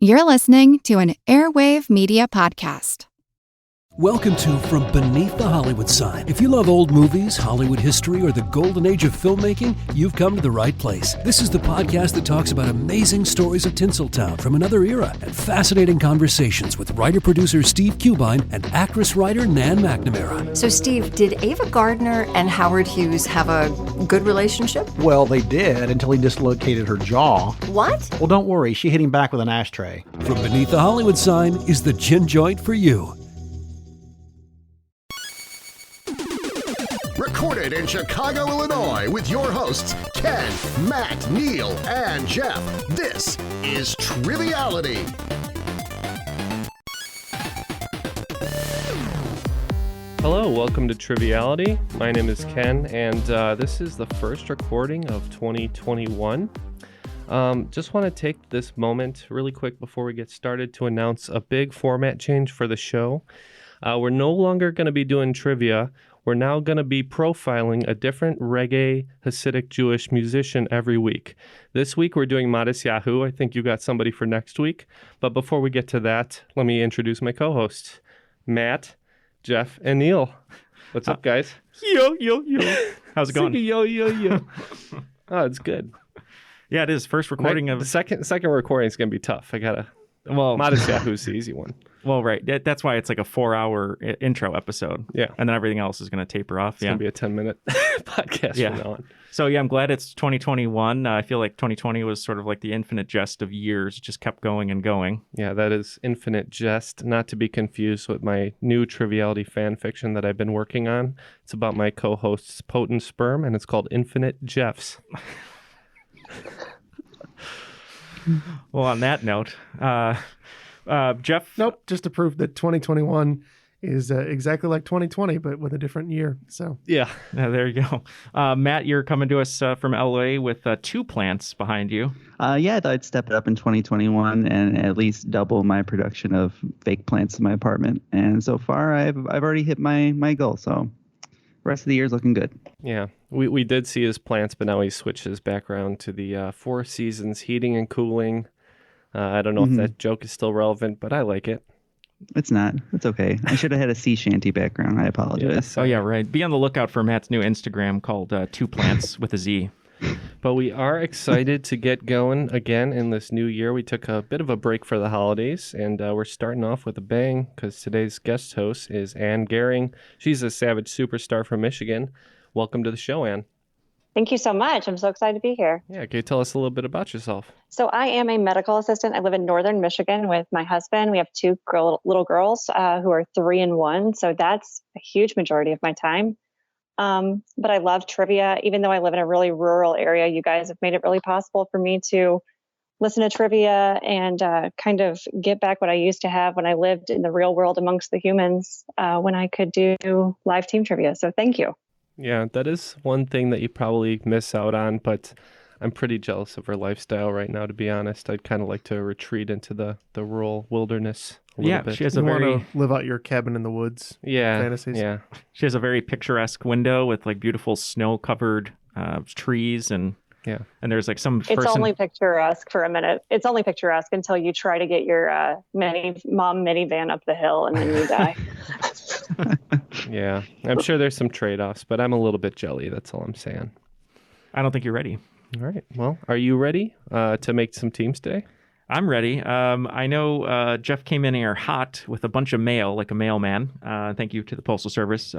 You're listening to an Airwave Media Podcast. Welcome to From Beneath the Hollywood Sign. If you love old movies, Hollywood history, or the golden age of filmmaking, you've come to the right place. This is the podcast that talks about amazing stories of Tinseltown from another era and fascinating conversations with writer-producer Steve Cubine and actress-writer Nan McNamara. So, Steve, did Ava Gardner and Howard Hughes have a good relationship? Well, they did until he dislocated her jaw. What? Well, don't worry. She hit him back with an ashtray. From Beneath the Hollywood Sign is the gin joint for you. Recorded in Chicago, Illinois, with your hosts, Ken, Matt, Neal, and Jeff. This is Triviality. Hello, welcome to Triviality. My name is Ken, and this is the first recording of 2021. Just want to take this moment really quick before we get started to announce a big format change for the show. We're no longer going to be doing trivia. We're now going to be profiling a different reggae Hasidic Jewish musician every week. This week we're doing Modest Yahoo. I think you got somebody for next week. But before we get to that, let me introduce my co-hosts, Matt, Jeff, and Neal. What's up, guys? Yo. How's it going? Yo. Oh, it's good. Yeah, it is. First recording of... The second recording is going to be tough. Modest Yahoo's the easy one. Well, right. That's why it's like a 4-hour intro episode. Yeah. And then everything else is going to taper off. It's going to be a 10-minute podcast from now on. So, yeah, I'm glad it's 2021. I feel like 2020 was sort of like the infinite jest of years. It just kept going and going. Yeah, that is infinite jest, not to be confused with my new Triviality fan fiction that I've been working on. It's about my co-host's potent sperm, and it's called Infinite Jeffs. Well, on that note, Jeff? Nope, just to prove that 2021 is exactly like 2020, but with a different year. So yeah, there you go. Matt, you're coming to us from LA with 2 plants behind you. Yeah, I thought I'd step it up in 2021 and at least double my production of fake plants in my apartment. And so far, I've already hit my goal. So rest of the year is looking good. Yeah, we did see his plants, but now he switched his background to the Four Seasons heating and cooling. I don't know if that joke is still relevant, but I like it. It's not. It's okay. I should have had a sea shanty background. I apologize. Yes. Oh, yeah, right. Be on the lookout for Matt's new Instagram called 2 Plants with a Z. But we are excited to get going again in this new year. We took a bit of a break for the holidays, and we're starting off with a bang because today's guest host is Ann Gerring. She's a Savage superstar from Michigan. Welcome to the show, Ann. Thank you so much. I'm so excited to be here. Yeah, can you tell us a little bit about yourself? So I am a medical assistant. I live in northern Michigan with my husband. We have 2 little girls who are 3 and 1. So that's a huge majority of my time. But I love trivia. Even though I live in a really rural area, you guys have made it really possible for me to listen to trivia and kind of get back what I used to have when I lived in the real world amongst the humans when I could do live team trivia. So thank you. Yeah, that is one thing that you probably miss out on, but I'm pretty jealous of her lifestyle right now, to be honest. I'd kind of like to retreat into the rural wilderness a little bit. She has you want to live out your cabin in the woods fantasies. Yeah. She has a very picturesque window with like beautiful snow-covered trees and there's like some person... It's only picturesque for a minute. It's only picturesque until you try to get your mom minivan up the hill and then you die. Yeah, I'm sure there's some trade-offs, but I'm a little bit jelly. That's all I'm saying. I don't think you're ready. All right. Well, are you ready to make some teams today? I'm ready. I know Jeff came in here hot with a bunch of mail, like a mailman. Thank you to the Postal Service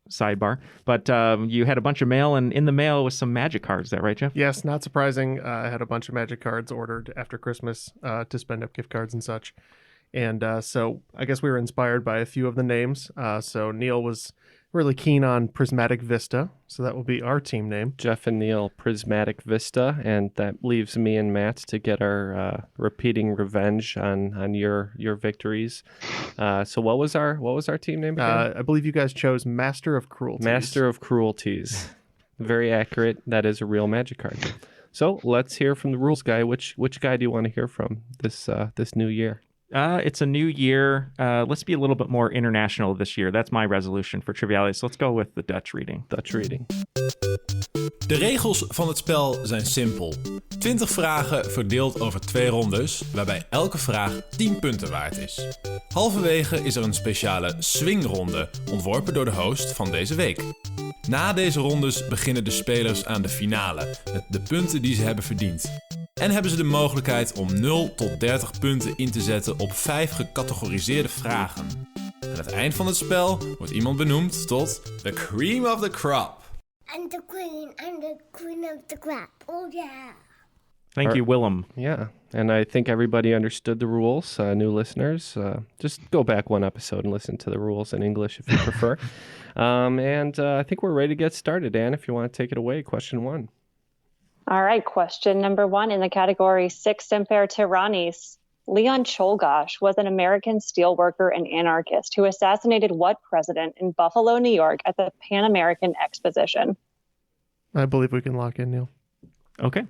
sidebar. But you had a bunch of mail, and in the mail was some magic cards. Is that right, Jeff? Yes, not surprising. I had a bunch of magic cards ordered after Christmas to spend up gift cards and such. And so I guess we were inspired by a few of the names. So Neal was really keen on Prismatic Vista. So that will be our team name. Jeff and Neal, Prismatic Vista. And that leaves me and Matt to get our repeating revenge on your victories. So what was our team name again? I believe you guys chose Master of Cruelties. Master of Cruelties. Very accurate. That is a real magic card. So let's hear from the rules guy. Which guy do you want to hear from this new year? It's a new year. Let's be a little bit more international this year. That's my resolution for Triviality. So let's go with the Dutch reading. Dutch reading. De regels van het spel zijn simpel. 20 vragen verdeeld over 2 rondes, waarbij elke vraag 10 punten waard is. Halverwege is er een speciale swingronde, ontworpen door de host van deze week. Na deze rondes beginnen de spelers aan de finale, met de punten die ze hebben verdiend. En hebben ze de mogelijkheid om 0 tot 30 punten in te zetten op 5 gecategoriseerde vragen. Aan het eind van het spel wordt iemand benoemd tot the cream of the crop. And the queen of the crop. Oh yeah. Thank you, Willem. Yeah, and I think everybody understood the rules. New listeners, just go back one episode and listen to the rules in English if you prefer. I think we're ready to get started. Ann, if you want to take it away, question 1. All right, question number 1 in the category Six Semper Tyrannis. Leon Czolgosz was an American steelworker and anarchist who assassinated what president in Buffalo, New York at the Pan American Exposition? I believe we can lock in, Neal. Okay.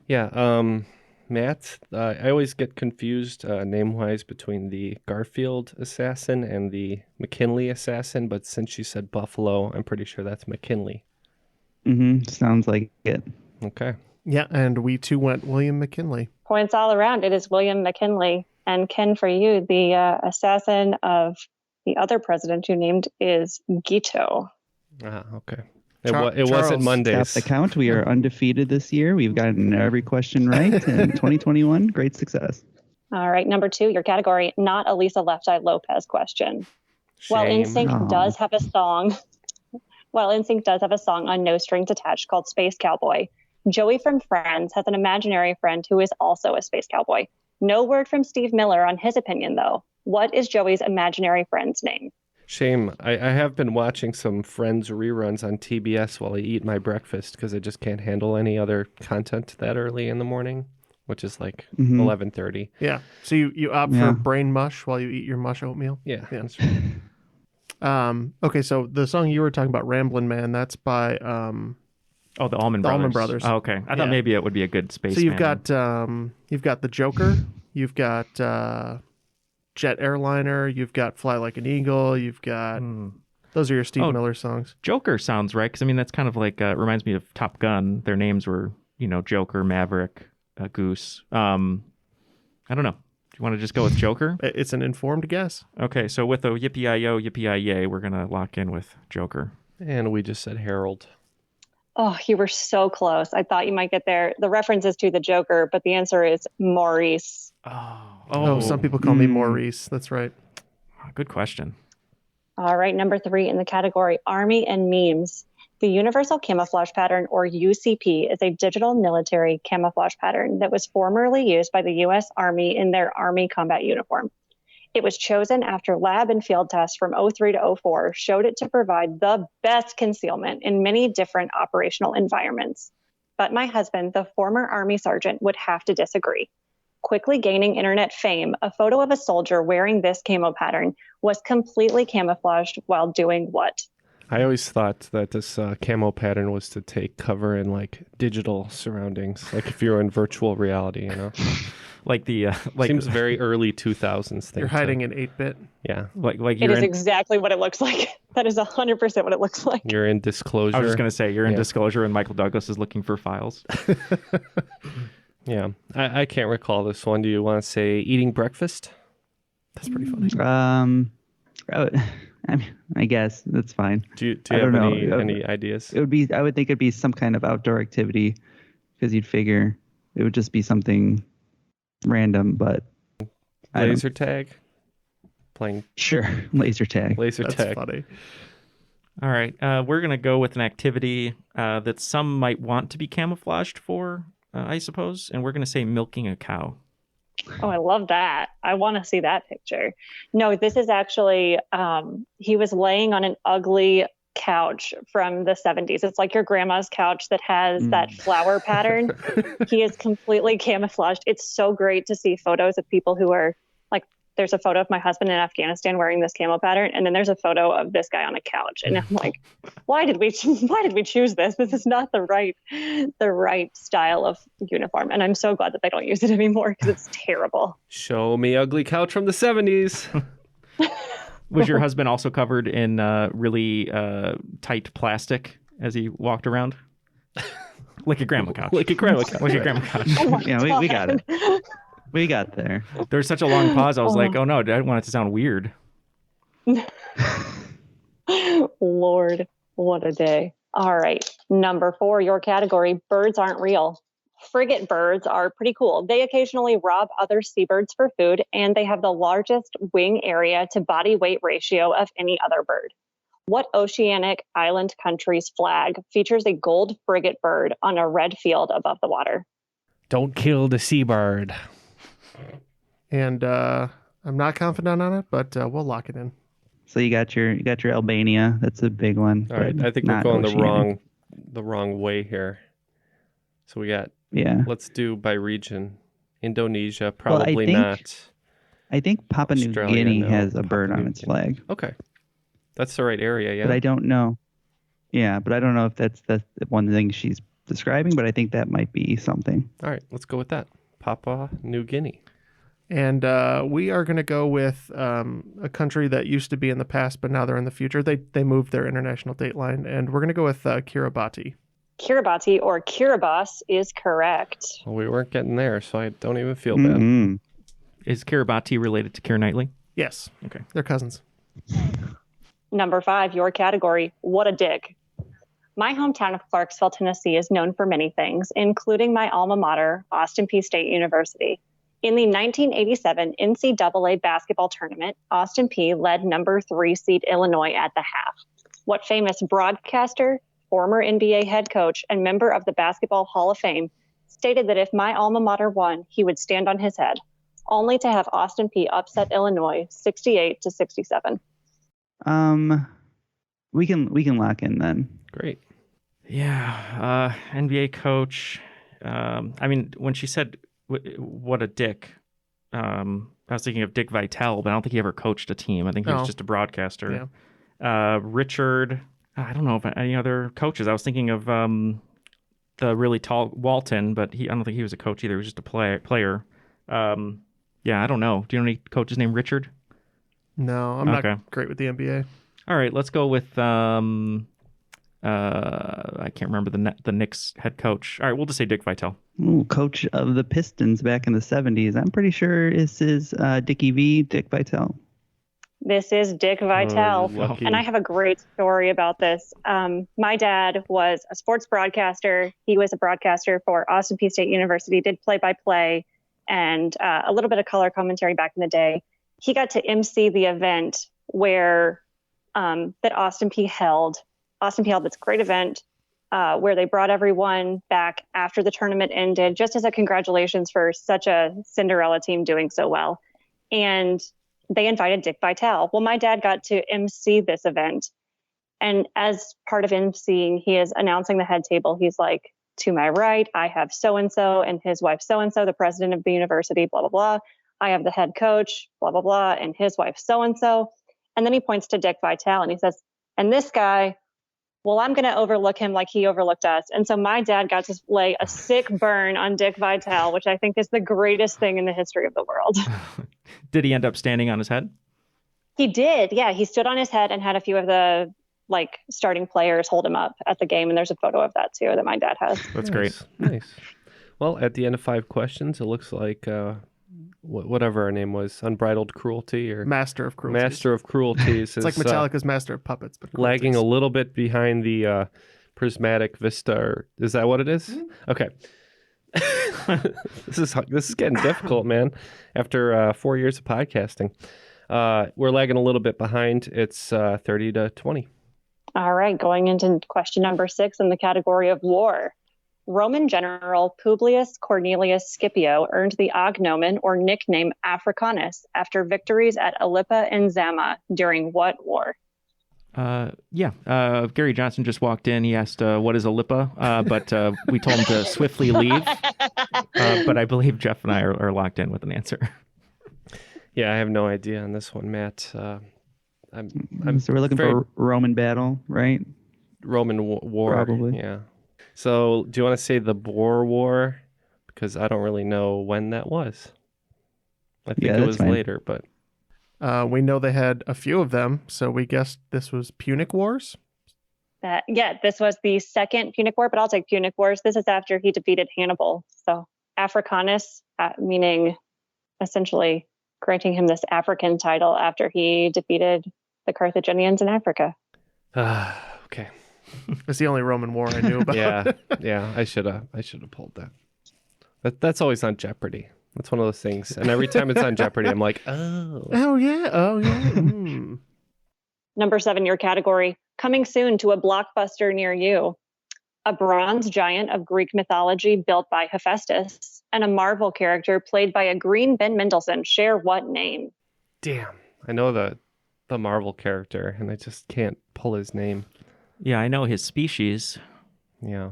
Yeah, Matt, I always get confused name-wise between the Garfield assassin and the McKinley assassin, but since you said Buffalo, I'm pretty sure that's McKinley. Sounds like it. Okay. Yeah, and we too went William McKinley. Points all around. It is William McKinley. And Ken, for you, the assassin of the other president you named is Guito. Ah, okay. It wasn't Mondays. Tap the count. We are undefeated this year. We've gotten every question right in 2021. Great success. All right, number 2, your category, not a Lisa Left Eye Lopez question. While NSYNC does have a song, on No Strings Attached called Space Cowboy, Joey from Friends has an imaginary friend who is also a space cowboy. No word from Steve Miller on his opinion, though. What is Joey's imaginary friend's name? Shame. I have been watching some Friends reruns on TBS while I eat my breakfast because I just can't handle any other content that early in the morning, which is like 11:30. Yeah. So you opt for brain mush while you eat your mush oatmeal? Yeah. That's right. Okay, so the song you were talking about, Ramblin' Man, that's by... the Allman Brothers. Oh, okay. I thought maybe it would be a good space. So you've got the Joker, you've got Jet Airliner, you've got Fly Like an Eagle, you've got those are your Steve Miller songs. Joker sounds right, because I mean that's kind of like reminds me of Top Gun. Their names were Joker, Maverick, Goose. I don't know. Do you want to just go with Joker? It's an informed guess. Okay, so with a yippee-yi-yo, yippee-yi-yay, we're gonna lock in with Joker. And we just said Harold. Oh, you were so close. I thought you might get there. The reference is to the Joker, but the answer is Maurice. Oh, some people call me Maurice. That's right. Good question. All right, number 3 in the category Army and Memes. The Universal Camouflage Pattern, or UCP, is a digital military camouflage pattern that was formerly used by the U.S. Army in their Army combat uniform. It was chosen after lab and field tests from 03 to 04 showed it to provide the best concealment in many different operational environments. But my husband, the former Army sergeant, would have to disagree. Quickly gaining internet fame, a photo of a soldier wearing this camo pattern was completely camouflaged while doing what? I always thought that this camo pattern was to take cover in like digital surroundings, like if you're in virtual reality, Like the seems very early 2000s thing. You're hiding in 8-bit. Yeah. Like it is exactly what it looks like. That is 100% what it looks like. You're in Disclosure. I was just going to say, you're in Disclosure and Michael Douglas is looking for files. Yeah. I can't recall this one. Do you want to say eating breakfast? That's pretty funny. I mean, I guess that's fine. Do you have any ideas? I would think it'd be some kind of outdoor activity, because you'd figure it would just be something random, but laser tag, playing. Sure, laser tag. That's funny. All right, we're gonna go with an activity that some might want to be camouflaged for, I suppose, and we're gonna say milking a cow. Oh, I love that. I want to see that picture. No, this is actually, he was laying on an ugly couch from the 70s. It's like your grandma's couch that has that flower pattern. He is completely camouflaged. It's so great to see photos of people who are like there's a photo of my husband in Afghanistan wearing this camo pattern, and then there's a photo of this guy on a couch, and I'm like, why did we choose this? This is not the right style of uniform, and I'm so glad that they don't use it anymore because it's terrible. Show me ugly couch from the 70s. Was your husband also covered in really tight plastic as he walked around? Like a grandma couch. Like a grandma couch. Like a grandma couch. Yeah, we got it. We got there. There was such a long pause. I was like, oh no, I didn't want it to sound weird. Lord, what a day. All right. Number 4, your category, birds aren't real. Frigate birds are pretty cool. They occasionally rob other seabirds for food, and they have the largest wing area to body weight ratio of any other bird. What oceanic island country's flag features a gold frigate bird on a red field above the water? Don't kill the seabird. And I'm not confident on it, but we'll lock it in. So you got your Albania. That's a big one. All right, I think we're going the wrong way here. So we got let's do by region. Indonesia, probably not. I think Papua New Guinea has a bird on its flag. Okay. That's the right area, yeah. But I don't know. Yeah, but I don't know if that's the one thing she's describing, but I think that might be something. All right, let's go with that. Papua New Guinea. And we are going to go with a country that used to be in the past, but now they're in the future. They moved their international date line, and we're going to go with Kiribati. Kiribati or Kiribati is correct. Well, we weren't getting there, so I don't even feel bad. Is Kiribati related to Keira Knightley? Yes. Okay. They're cousins. Number 5, your category, what a dick. My hometown of Clarksville, Tennessee is known for many things, including my alma mater, Austin Peay State University. In the 1987 NCAA basketball tournament, Austin Peay led number 3 seed Illinois at the half. What famous broadcaster, former NBA head coach, and member of the Basketball Hall of Fame stated that if my alma mater won, he would stand on his head, only to have Austin Peay upset Illinois 68-67? We can lock in then. Great. Yeah, NBA coach. I mean, when she said what a dick, I was thinking of Dick Vitale, but I don't think he ever coached a team. I think he was just a broadcaster. Yeah. Richard, I don't know if any other coaches. I was thinking of the really tall Walton, but I don't think he was a coach either. He was just a player. Yeah, I don't know. Do you know any coaches named Richard? No, I'm not great with the NBA. All right, let's go with I can't remember the Knicks head coach. All right, we'll just say Dick Vitale. Ooh, coach of the Pistons back in the 70s. I'm pretty sure this is Dickie V, Dick Vitale. This is Dick Vitale, and I have a great story about this. My dad was a sports broadcaster. He was a broadcaster for Austin Peay State University, did play-by-play and a little bit of color commentary back in the day. He got to MC the event where that Austin Peay held. Austin Peay held this great event where they brought everyone back after the tournament ended, just as a congratulations for such a Cinderella team doing so well. And they invited Dick Vitale. Well, my dad got to MC this event. And as part of MCing, he is announcing the head table. He's like, to my right, I have so-and-so and his wife so-and-so, the president of the university, blah, blah, blah. I have the head coach, blah, blah, blah, and his wife so-and-so. And then he points to Dick Vitale and he says, and this guy, well, I'm going to overlook him like he overlooked us. And so my dad got to lay a sick burn on Dick Vitale, which I think is the greatest thing in the history of the world. Did he end up standing on his head? He did. Yeah. He stood on his head and had a few of the starting players hold him up at the game. And there's a photo of that too, that my dad has. That's great. Nice. Well, at the end of 5 questions, it looks like whatever our name was, Unbridled Cruelty or Master of Cruelties. Master of Cruelties. It's like Metallica's Master of Puppets, but lagging a little bit behind the Prismatic Vista. Or, is that what it is? Mm-hmm. Okay. This is getting difficult, man. After 4 years of podcasting, we're lagging a little bit behind. It's 30-20. All right, going into question number 6 in the category of war. Roman general Publius Cornelius Scipio earned the agnomen or nickname Africanus after victories at Alyppa and Zama during what war? Gary Johnson just walked in. He asked, what is Alyppa? But we told him to swiftly leave. But I believe Jeff and I are locked in with an answer. Yeah, I have no idea on this one, Matt. So we're looking for Roman battle, right? Roman War. Probably. Yeah. So do you want to say the Boer War? Because I don't really know when that was. I think it was later, but... We know they had a few of them, so we guessed this was Punic Wars. This was the second Punic War, but I'll take Punic Wars. This is after he defeated Hannibal. So Africanus, meaning essentially granting him this African title after he defeated the Carthaginians in Africa. Okay. It's the only Roman War I knew about. Yeah. I should have pulled that. That's always on Jeopardy. That's one of those things. And every time it's on Jeopardy, I'm like, oh. Oh, yeah. Number 7, your category. Coming soon to a blockbuster near you. A bronze giant of Greek mythology built by Hephaestus and a Marvel character played by a green Ben Mendelsohn share what name? Damn. I know the Marvel character, and I just can't pull his name. Yeah, I know his species. Yeah.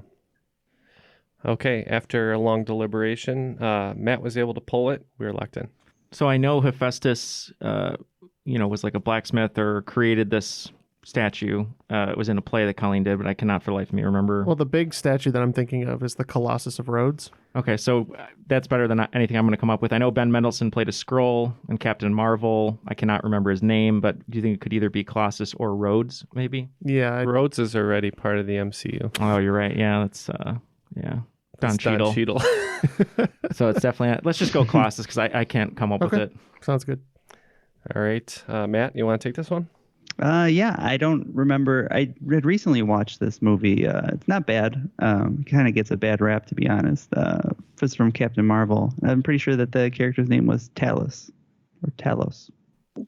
Okay, after a long deliberation, Matt was able to pull it. We were locked in. So I know Hephaestus, was like a blacksmith or created this statue. It was in a play that Colleen did, but I cannot for the life of me remember. Well, the big statue that I'm thinking of is the Colossus of Rhodes. Okay, so that's better than anything I'm going to come up with. I know Ben Mendelsohn played a Skrull in Captain Marvel. I cannot remember his name, but do you think it could either be Colossus or Rhodes, maybe? Yeah. Rhodes is already part of the MCU. Oh, you're right. Yeah, that's, Don Cheadle. So it's definitely... Let's just go Colossus because I can't come up with it. Sounds good. All right. Matt, you want to take this one? Yeah, I don't remember. I had recently watched this movie. It's not bad. Kind of gets a bad rap, to be honest. It's from Captain Marvel. I'm pretty sure that the character's name was Talos. Or Talos.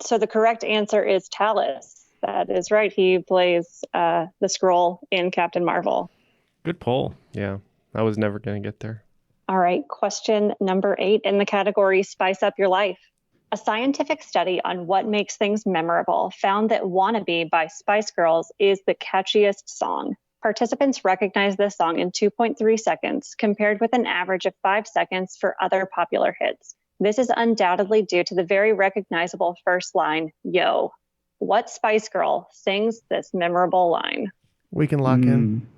So the correct answer is Talos. That is right. He plays the Skrull in Captain Marvel. Good poll. Yeah, I was never going to get there. All right. Question number 8 in the category Spice Up Your Life. A scientific study on what makes things memorable found that Wannabe by Spice Girls is the catchiest song. Participants recognized this song in 2.3 seconds, compared with an average of 5 seconds for other popular hits. This is undoubtedly due to the very recognizable first line, yo. What Spice Girl sings this memorable line? We can lock in.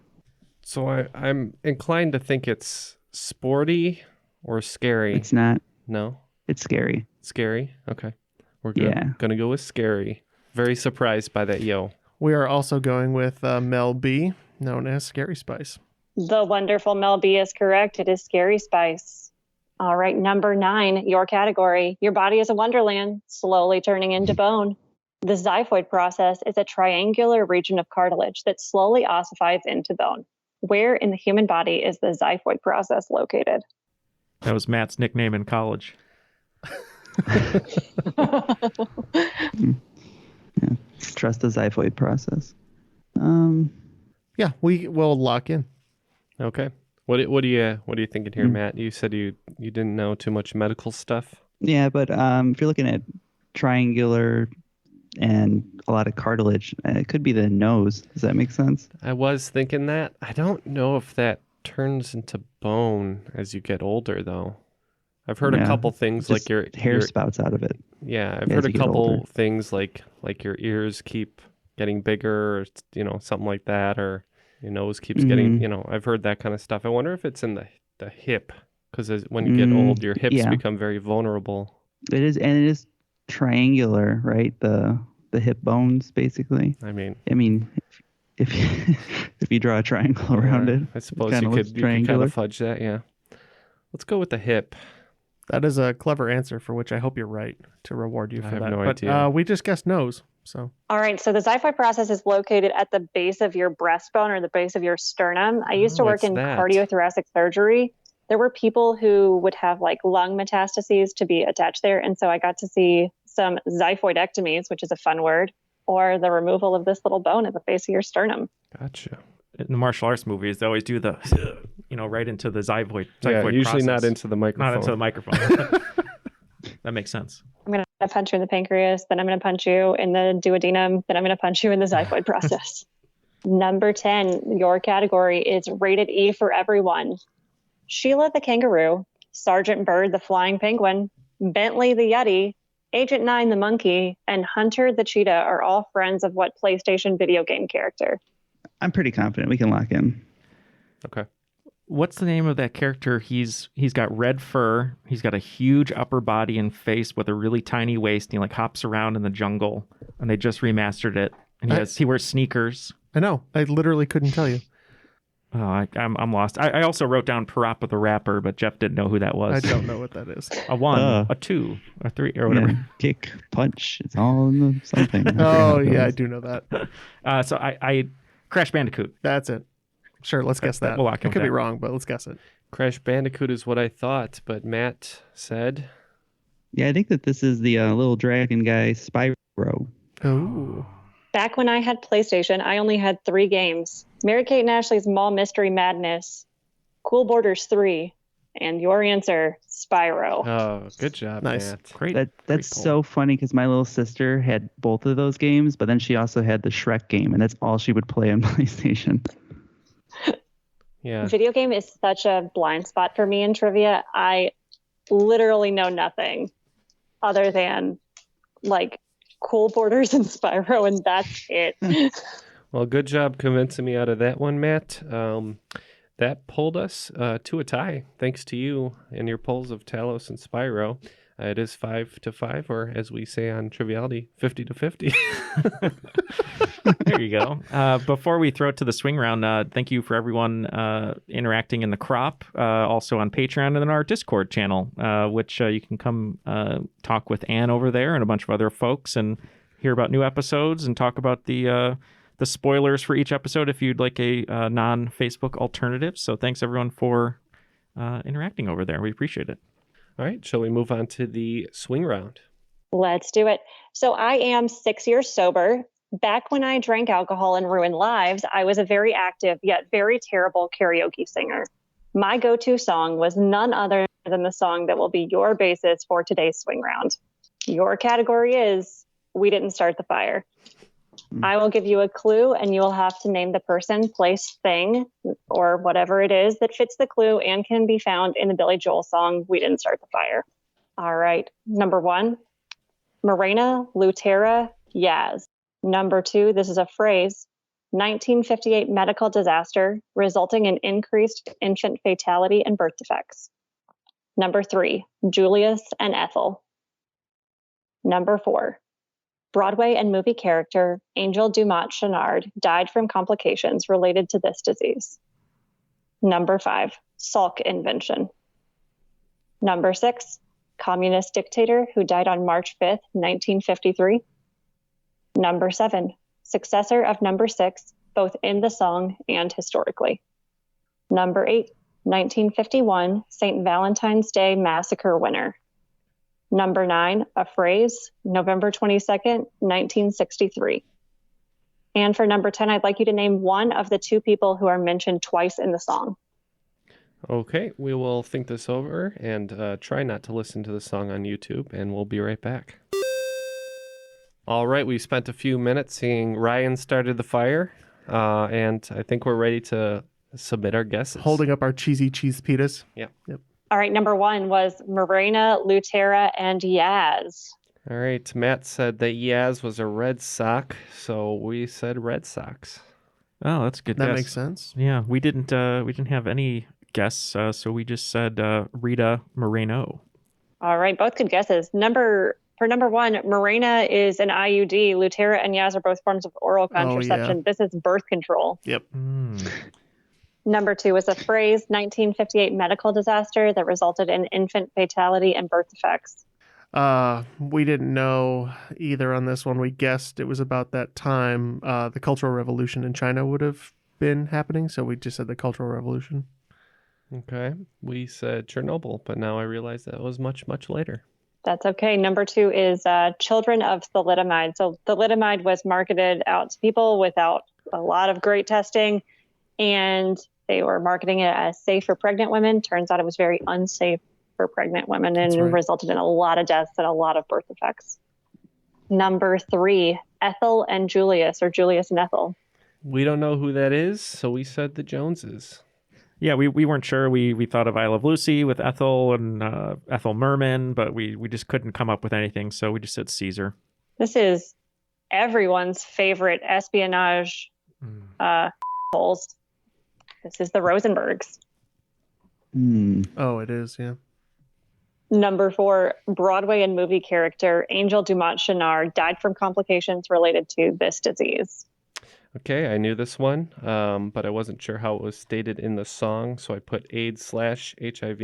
So I'm inclined to think it's sporty or scary. It's not. No? It's scary. Scary? Okay. We're going to go with scary. Very surprised by that yo. We are also going with Mel B, known as Scary Spice. The wonderful Mel B is correct. It is Scary Spice. All right, number 9, your category. Your body is a wonderland, slowly turning into bone. The xiphoid process is a triangular region of cartilage that slowly ossifies into bone. Where in the human body is the xiphoid process located? That was Matt's nickname in college. Trust the xiphoid process. Yeah, we will lock in. Okay. What are you thinking here, Matt? You said you didn't know too much medical stuff. Yeah, but if you're looking at triangular and a lot of cartilage, it could be the nose. Does that make sense? I was thinking that. I don't know if that turns into bone as you get older, though. I've heard a couple things like your hair spouts out of it. Yeah, I've heard a couple things like your ears keep getting bigger, or something like that, or your nose keeps getting. I've heard that kind of stuff. I wonder if it's in the hip, because when you get old, your hips become very vulnerable. It is, and it is triangular, right? The hip bones, basically. I mean, if you draw a triangle around it, I suppose you could kind of fudge that. Yeah, let's go with the hip. That is a clever answer for which I hope you're right to reward you for that. I have no idea. We just guessed nose. So. All right. So the xiphoid process is located at the base of your breastbone or the base of your sternum. I used to work in cardiothoracic surgery. There were people who would have like lung metastases to be attached there. And so I got to see some xiphoidectomies, which is a fun word, or the removal of this little bone at the base of your sternum. Gotcha. In the martial arts movies, they always do the, right into the xiphoid usually process. Not into the microphone. Not into the microphone. That makes sense. I'm going to punch you in the pancreas, then I'm going to punch you in the duodenum, then I'm going to punch you in the xiphoid process. Number 10, your category is rated E for everyone. Sheila the kangaroo, Sergeant Bird the flying penguin, Bentley the yeti, Agent 9 the monkey, and Hunter the cheetah are all friends of what PlayStation video game character? I'm pretty confident we can lock in. Okay. What's the name of that character? He's got red fur. He's got a huge upper body and face with a really tiny waist. And he like hops around in the jungle, and they just remastered it. And he wears sneakers. I know. I literally couldn't tell you. Oh, I'm lost. I also wrote down Parappa the Rapper, but Jeff didn't know who that was. I don't know what that is. A 1, a 2, a 3, or whatever. Yeah, kick, punch. It's all in the something. Oh, yeah, I do know that. So I Crash Bandicoot. That's it. Sure, let's guess that. We'll lock in I could with be that. wrong, but let's guess it. Crash Bandicoot is what I thought, but Matt said. Yeah, I think that this is the little dragon guy, Spyro. Oh. Back when I had PlayStation, I only had 3 games. Mary-Kate and Ashley's Mall Mystery Madness, Cool Borders 3, and your answer, Spyro. Oh, good job, Nice. Matt. Great. That's so funny because my little sister had both of those games, but then she also had the Shrek game, and that's all she would play on PlayStation. Yeah. Video game is such a blind spot for me in trivia. I literally know nothing other than like Cool Borders and Spyro, and that's it. Well, good job convincing me out of that one, Matt. That pulled us to a tie, thanks to you and your polls of Talos and Spyro. It is 5-5, or as we say on Triviality, 50-50. There you go. Before we throw it to the swing round, thank you for everyone interacting in the crop, also on Patreon and then our Discord channel, which you can come talk with Ann over there and a bunch of other folks and hear about new episodes and talk about the spoilers for each episode if you'd like a non-Facebook alternative. So thanks everyone for interacting over there. We appreciate it. All right, shall we move on to the swing round? Let's do it. So I am 6 years sober. Back when I drank alcohol and ruined lives, I was a very active yet very terrible karaoke singer. My go-to song was none other than the song that will be your basis for today's swing round. Your category is We Didn't Start the Fire. I will give you a clue and you will have to name the person, place, thing, or whatever it is that fits the clue and can be found in the Billy Joel song, We Didn't Start the Fire. All right. Number 1, Morena, Lutera, Yaz. Number 2, this is a phrase, 1958 medical disaster resulting in increased infant fatality and birth defects. Number 3, Julius and Ethel. Number 4, Broadway and movie character Angel Dumont Chenard died from complications related to this disease. Number 5, Salk invention. Number 6, communist dictator who died on March 5th, 1953. Number 7, successor of number 6, both in the song and historically. Number 8, 1951 St. Valentine's Day Massacre winner. Number 9, a phrase, November 22nd, 1963. And for number 10, I'd like you to name one of the 2 people who are mentioned twice in the song. Okay, we will think this over and try not to listen to the song on YouTube, and we'll be right back. All right, we spent a few minutes seeing Ryan started the fire, and I think we're ready to submit our guesses. Holding up our cheesy cheese pitas. Yep. All right, number 1 was Morena, Lutera, and Yaz. All right, Matt said that Yaz was a Red Sox, so we said Red Sox. Oh, that's a good That guess. makes sense. Yeah, we didn't have any guess, so we just said Rita Moreno. All right, both good guesses. For number 1, Morena is an IUD. Lutera and Yaz are both forms of oral contraception. This is birth control. Yep. Number 2 was a phrase, 1958 medical disaster that resulted in infant fatality and birth defects. We didn't know either on this one. We guessed it was about that time the Cultural Revolution in China would have been happening, so we just said the Cultural Revolution. Okay, we said Chernobyl, but now I realize that was much, much later. That's okay. Number 2 is children of thalidomide. So thalidomide was marketed out to people without a lot of great testing, and they were marketing it as safe for pregnant women. Turns out it was very unsafe for pregnant women and resulted in a lot of deaths and a lot of birth defects. Number 3, Ethel and Julius, or Julius and Ethel. We don't know who that is, so we said the Joneses. Yeah, we weren't sure. We thought of I Love Lucy with Ethel and Ethel Merman, but we just couldn't come up with anything, so we just said Caesar. This is everyone's favorite espionage holes. This is the Rosenbergs. Oh, it is, yeah. Number 4, Broadway and movie character Angel Dumont Chenard died from complications related to this disease. Okay, I knew this one, but I wasn't sure how it was stated in the song, so I put AIDS/HIV.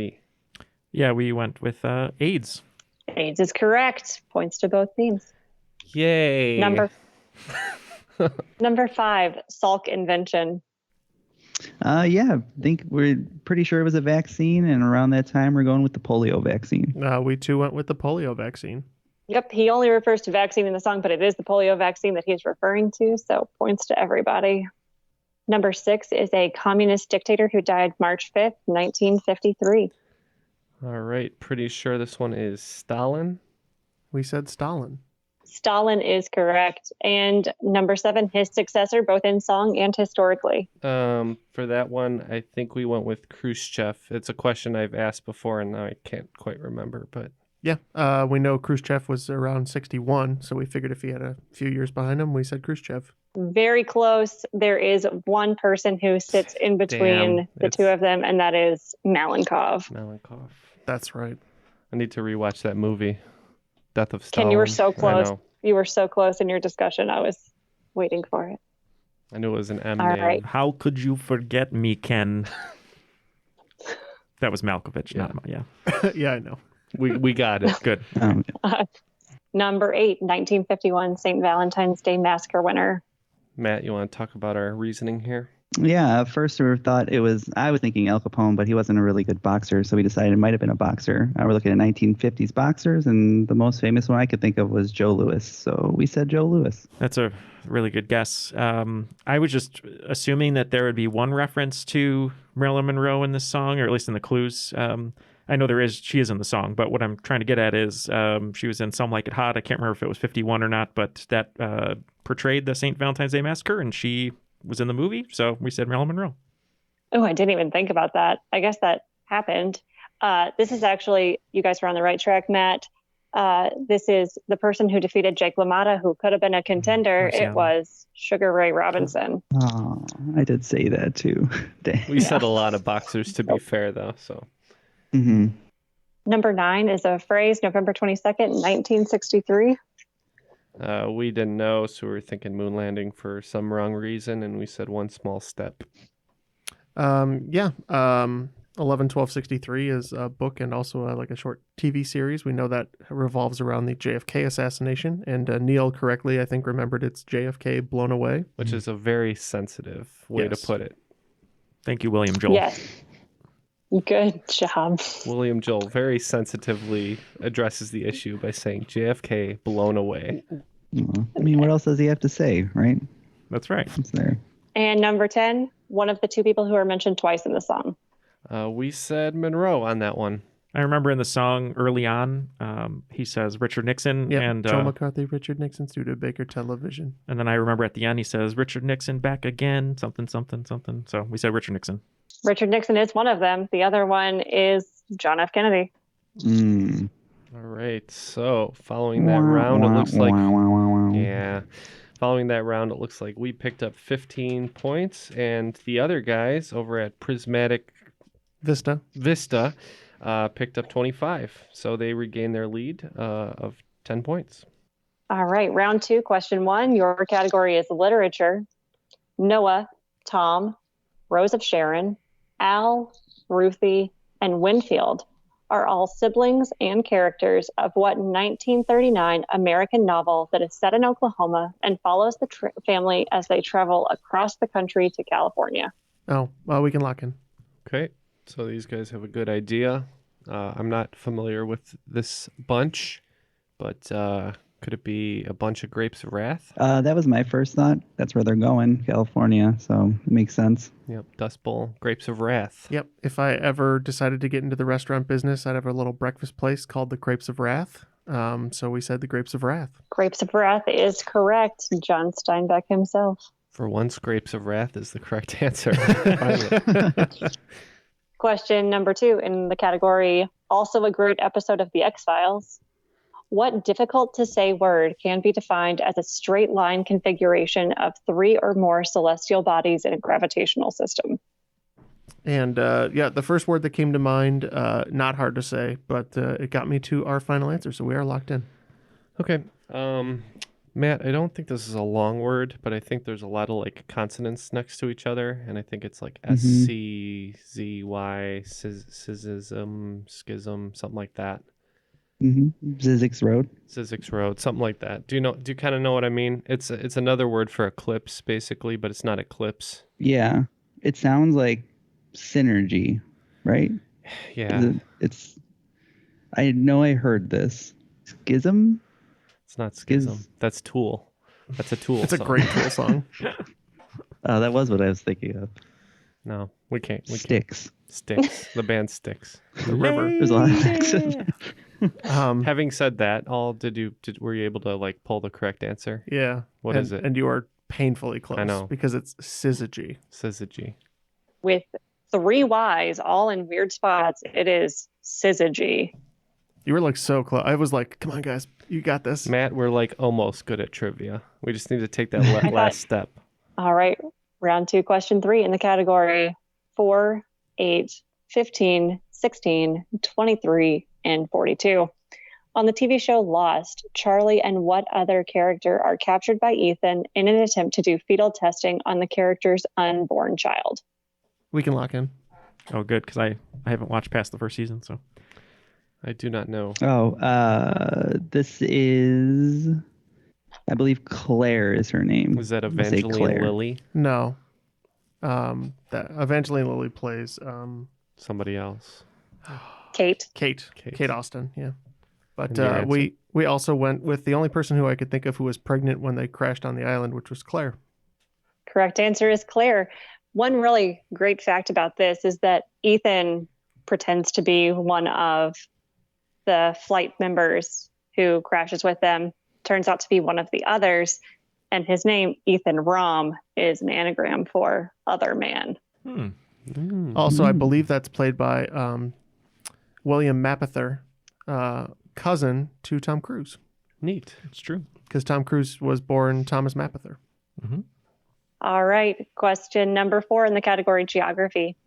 Yeah, we went with AIDS. AIDS is correct. Points to both teams. Yay. Number 5, Salk invention. Yeah, I think we're pretty sure it was a vaccine, and around that time we're going with the polio vaccine. We too went with the polio vaccine. Yep, he only refers to vaccine in the song, but it is the polio vaccine that he's referring to, so points to everybody. Number 6 is a communist dictator who died March 5th, 1953. All right, pretty sure this one is Stalin. We said Stalin. Stalin is correct. And number 7, his successor, both in song and historically. For that one, I think we went with Khrushchev. It's a question I've asked before, and now I can't quite remember, but... Yeah, we know Khrushchev was around 61, so we figured if he had a few years behind him, we said Khrushchev. Very close. There is one person who sits in between the two of them, and that is Malenkov. Malenkov. That's right. I need to rewatch that movie, Death of Stalin. Ken, you were so close. I know. You were so close in your discussion. I was waiting for it. I knew it was an M All name. right. How could you forget me, Ken? That was Malkovich, not yeah. Yeah, I know. We got it. Good. Number 8, 1951 St. Valentine's Day Massacre winner. Matt, you want to talk about our reasoning here? Yeah, at first we thought I was thinking Al Capone, but he wasn't a really good boxer, so we decided it might have been a boxer. We're looking at 1950s boxers, and the most famous one I could think of was Joe Louis, so we said Joe Louis. That's a really good guess. I was just assuming that there would be one reference to Marilyn Monroe in this song, or at least in the clues. I know she is in the song, but what I'm trying to get at is she was in Some Like It Hot. I can't remember if it was 51 or not, but that portrayed the St. Valentine's Day Massacre, and she was in the movie, so we said Marilyn Monroe. Oh, I didn't even think about that. I guess that happened. This is actually, you guys were on the right track, Matt. This is the person who defeated Jake LaMotta, who could have been a contender. It was Sugar Ray Robinson. Oh, I did say that too. We said a lot of boxers, to be fair, though. So. Mm-hmm. Number 9 is a phrase, November 22nd, 1963. We didn't know, so we were thinking moon landing for some wrong reason, and we said One Small Step. 11/12/63 is a book and also like a short TV series. We know that revolves around the JFK assassination, and Neal correctly, I think, remembered it's JFK Blown Away. Which is a very sensitive way to put it. Thank you, William Joel. Yes. Good job. William Joel very sensitively addresses the issue by saying JFK blown away. I mean, what else does he have to say, right? That's right. It's there. And number 10, one of the two people who are mentioned twice in the song. We said Monroe on that one. I remember in the song early on, he says Richard Nixon. And Joe McCarthy, Richard Nixon, Studebaker Television. And then I remember at the end he says Richard Nixon back again, something, something, something. So we said Richard Nixon. Richard Nixon is one of them. The other one is John F. Kennedy. All right. So following that round, it looks like... Yeah. Following that round, it looks like we picked up 15 points, and the other guys over at Prismatic Vista picked up 25. So they regained their lead of 10 points. All right. Round 2, question 1. Your category is literature. Noah, Tom, Rose of Sharon, Al, Ruthie, and Winfield are all siblings and characters of what 1939 American novel that is set in Oklahoma and follows the family as they travel across the country to California. Oh, well, we can lock in. Okay, so these guys have a good idea. I'm not familiar with this bunch, but could it be a bunch of Grapes of Wrath? That was my first thought. That's where they're going, California, so it makes sense. Yep, Dust Bowl, Grapes of Wrath. Yep, if I ever decided to get into the restaurant business, I'd have a little breakfast place called the Grapes of Wrath. So we said the Grapes of Wrath. Grapes of Wrath is correct. John Steinbeck himself. For once, Grapes of Wrath is the correct answer. Finally. Question number 2 in the category, also a great episode of The X-Files. What difficult to say word can be defined as a straight line configuration of 3 or more celestial bodies in a gravitational system? And the first word that came to mind, not hard to say, but it got me to our final answer. So we are locked in. Okay. Matt, I don't think this is a long word, but I think there's a lot of like consonants next to each other. And I think it's like SCZY, schism, something like that. Zizix Road. Zizix Road, something like that. Do you kind of know what I mean? It's another word for eclipse, basically, but it's not eclipse. Yeah. It sounds like synergy, right? Yeah. I know I heard this. Schism? It's not schism. That's Tool. That's a Tool It's song. a great Tool song. Oh, that was what I was thinking of. No, we can't. Styx. Styx. The band Styx. The river. There's a lot of accents. Having said that, were you able to like pull the correct answer? Yeah. What is it? And you are painfully close. I know. Because it's syzygy. Syzygy. With 3 Y's all in weird spots, it is syzygy. You were like so close. I was like, come on, guys, you got this. Matt, we're like almost good at trivia. We just need to take that last step. All right. Round 2, question 3 in the category 4, 8, 15, 16, 23, and 42. On the TV show Lost, Charlie and what other character are captured by Ethan in an attempt to do fetal testing on the character's unborn child? We can lock in. Oh, good, because I haven't watched past the first season, so. I do not know. Oh, this is, I believe Claire is her name. Was that Evangeline Lilly? No. That Evangeline Lilly plays somebody else. Kate Austin, yeah. But we also went with the only person who I could think of who was pregnant when they crashed on the island, which was Claire. Correct answer is Claire. One really great fact about this is that Ethan pretends to be one of the flight members who crashes with them, turns out to be one of the others, and his name, Ethan Rom, is an anagram for other man. Also, I believe that's played by William Mapother, cousin to Tom Cruise. Neat. It's true. Because Tom Cruise was born Thomas Mapother. All right. Question number 4 in the category geography.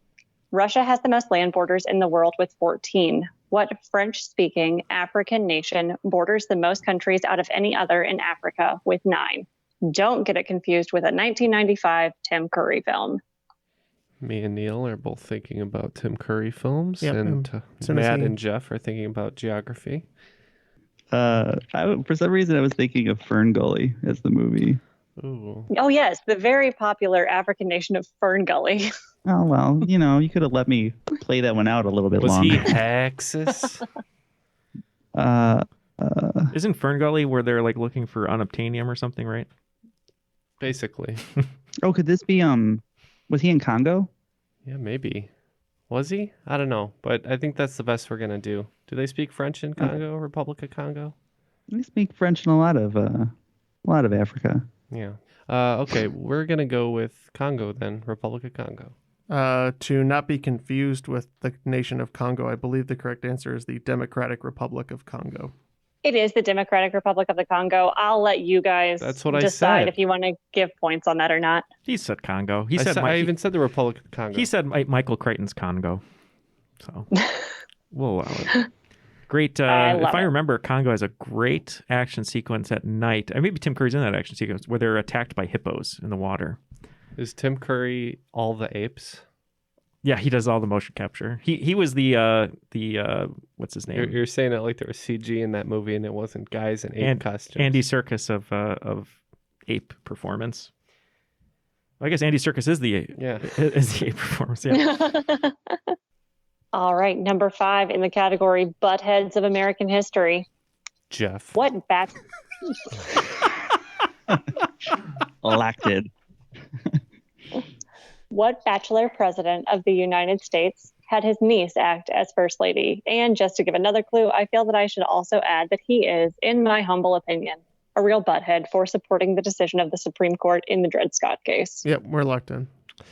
Russia has the most land borders in the world with 14. What French-speaking African nation borders the most countries out of any other in Africa with 9? Don't get it confused with a 1995 Tim Curry film. Me and Neal are both thinking about Tim Curry films, Yep, and Matt and Jeff are thinking about geography. For some reason, I was thinking of Fern Gully as the movie. Ooh. Oh, yes. The very popular African nation of Fern Gully. Oh, well, you could have let me play that one out a little bit longer. Was he Texas? Isn't Fern Gully where they're like looking for unobtainium or something, right? Basically. Oh, could this be, was he in Congo? Yeah, maybe. Was he? I don't know, but I think that's the best we're going to do. Do they speak French in Congo, Republic of Congo? They speak French in a lot of Africa. Yeah. Okay, we're going to go with Congo then, Republic of Congo. To not be confused with the nation of Congo, I believe the correct answer is the Democratic Republic of Congo. It is the Democratic Republic of the Congo. I'll let you guys decide if you want to give points on that or not. He said Congo. I even said the Republic of Congo. He said Michael Crichton's Congo. So we'll allow it. Great. If I remember, Congo has a great action sequence at night. Maybe Tim Curry's in that action sequence where they're attacked by hippos in the water. Is Tim Curry all the apes? Yeah, he does all the motion capture. He was the what's his name? You're saying it like there was CG in that movie and it wasn't guys in ape costumes. Andy Serkis of ape performance. I guess Andy Serkis is the ape performance. Yeah. All right, number 5 in the category Buttheads of American History. Jeff. What Elected. What bachelor president of the United States had his niece act as First Lady? And just to give another clue, I feel that I should also add that he is, in my humble opinion, a real butthead for supporting the decision of the Supreme Court in the Dred Scott case. Yep, we're locked in. I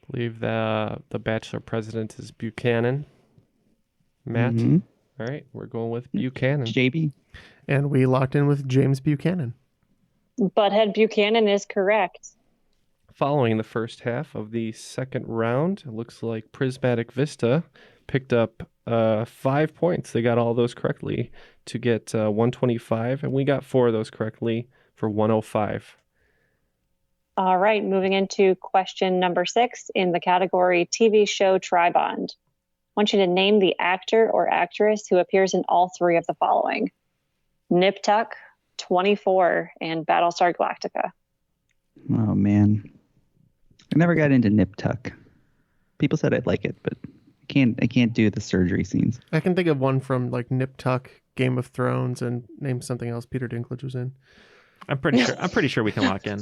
believe the bachelor president is Buchanan. Matt? Mhm. All right, we're going with Buchanan. JB. And we locked in with James Buchanan. Butthead Buchanan is correct. Following the first half of the second round, it looks like Prismatic Vista picked up 5 points. They got all those correctly to get 125, and we got 4 of those correctly for 105. All right, moving into question number 6 in the category TV show Tribond. I want you to name the actor or actress who appears in all 3 of the following: Nip Tuck, 24, and Battlestar Galactica. Oh man, I never got into Nip Tuck. People said I'd like it, but I can't do the surgery scenes. I can think of one from like Nip Tuck, Game of Thrones, and name something else Peter Dinklage was in. I'm pretty sure we can lock in.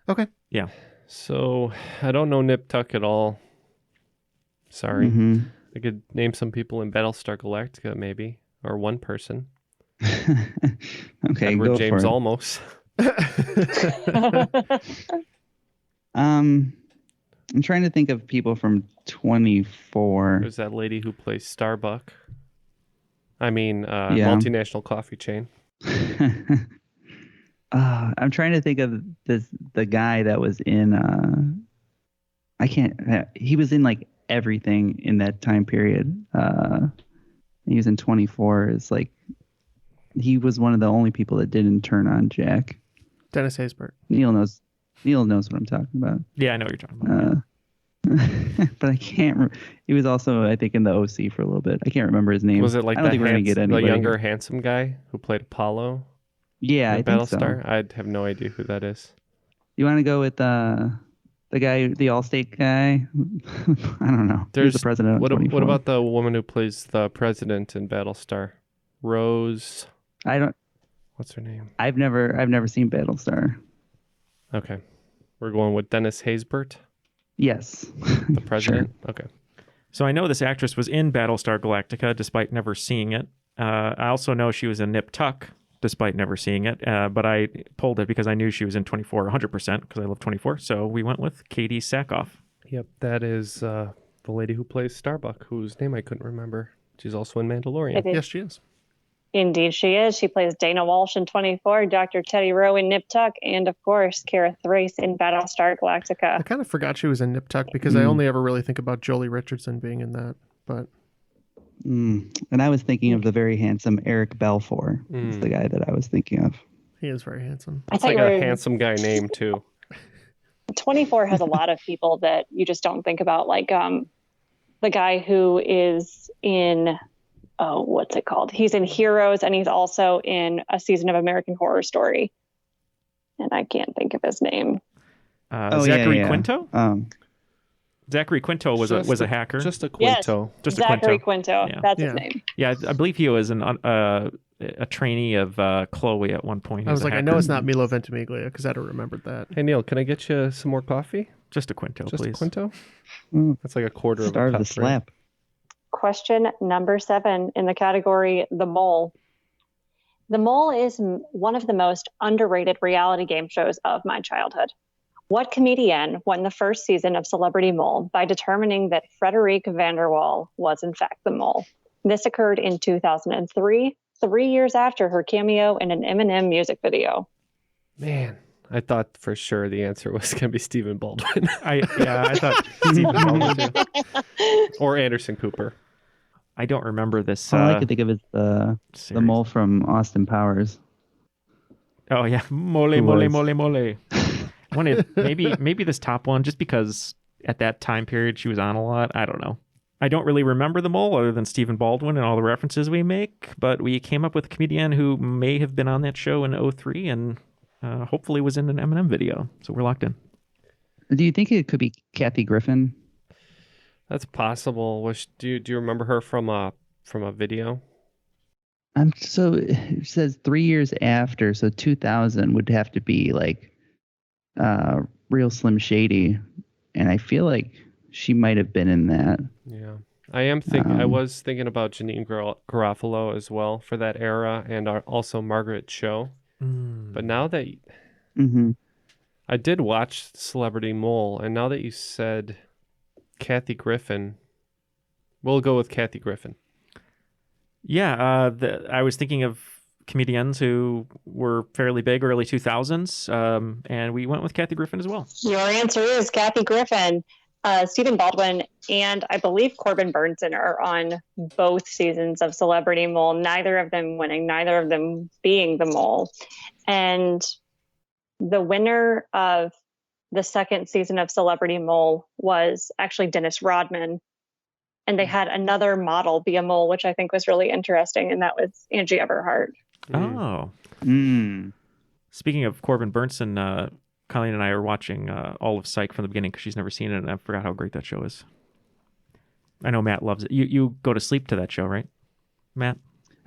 Okay. Yeah. So I don't know Nip Tuck at all. Sorry. Mm-hmm. I could name some people in Battlestar Galactica, maybe, or one person. Okay, Edward go James for it. Olmos. I'm trying to think of people from 24. There's that lady who plays Starbuck. I mean, multinational coffee chain. I'm trying to think of the guy that was in. He was in like everything in that time period. He was in 24. It's like he was one of the only people that didn't turn on Jack. Dennis Haysbert. Neil knows what I'm talking about. Yeah, I know what you're talking about. But I can't. He was also, I think, in the OC for a little bit. I can't remember his name. Was it like I don't think we're gonna get the anybody younger, here. handsome guy who played Apollo? Yeah, I in think so. Battlestar? I have no idea who that is. You want to go with the guy, the Allstate guy? I don't know. He's the president. What of 24. about the woman who plays the president in Battlestar? Rose. I don't. What's her name? I've never seen Battlestar. Okay, we're going with Dennis Haysbert. Yes. The president. Sure. Okay. So I know this actress was in Battlestar Galactica, despite never seeing it. I also know she was in Nip Tuck, despite never seeing it. But I pulled it because I knew she was in 24 100% because I love 24. So we went with Katie Sackhoff. Yep, that is the lady who plays Starbuck, whose name I couldn't remember. She's also in Mandalorian. Yes, she is. Indeed, she is. She plays Dana Walsh in 24, Dr. Teddy Rowe in Nip Tuck, and of course, Kara Thrace in Battlestar Galactica. I kind of forgot she was in Nip Tuck because I only ever really think about Jolie Richardson being in that. But And I was thinking of the very handsome Eric Balfour. Is the guy that I was thinking of. he is very handsome. It's like a handsome guy name too. 24 has a lot of people that you just don't think about, like the guy who is in, what's it called? He's in Heroes, and he's also in a season of American Horror Story. And I can't think of his name. Zachary Quinto? Oh. Zachary Quinto was a hacker. Just a Quinto. Yes, Just a Zachary Quinto. Quinto. That's his name. Yeah, I believe he was a trainee of Chloe at one point. I was like, I know it's not Milo Ventimiglia because I'd have remembered that. Hey, Neil, can I get you some more coffee? Just a Quinto, Just please. a Quinto? Mm. That's like a quarter of a Star cup. of the slap. Question number 7 in the category The Mole. The Mole is one of the most underrated reality game shows of my childhood. What comedian won the first season of Celebrity Mole by determining that Frederic Vanderwall was in fact the mole? This occurred in 2003, 3 years after her cameo in an Eminem music video. Man, I thought for sure the answer was going to be Stephen Baldwin. I thought Stephen Baldwin too. Or Anderson Cooper. I don't remember this. All I could think of is the mole from Austin Powers. Oh yeah, mole. I wanted maybe this top one just because at that time period she was on a lot. I don't know. I don't really remember the mole other than Stephen Baldwin and all the references we make, but we came up with a comedian who may have been on that show in 2003 and hopefully was in an Eminem video. So we're locked in. Do you think it could be Kathy Griffin? That's possible. Do you remember her from a video? So it says 3 years after, so 2000 would have to be like Real Slim Shady, and I feel like she might have been in that. Yeah, I was thinking about Janine Garofalo as well for that era, and also Margaret Cho. But now that Mm-hmm. I did watch Celebrity Mole, and now that you said Kathy Griffin, we'll go with Kathy Griffin. Yeah, I was thinking of comedians who were fairly big early 2000s, and we went with Kathy Griffin as well. Your answer is Kathy Griffin. Stephen Baldwin and I believe Corbin Burnson are on both seasons of Celebrity Mole, neither of them winning, neither of them being the mole. And the winner of the second season of Celebrity Mole was actually Dennis Rodman. And they had another model be a mole, which I think was really interesting. And that was Angie Everhart. Oh. Mm. Speaking of Corbin Burnson, Colleen and I are watching all of Psych from the beginning because she's never seen it, and I forgot how great that show is. I know Matt loves it. You go to sleep to that show, right, Matt?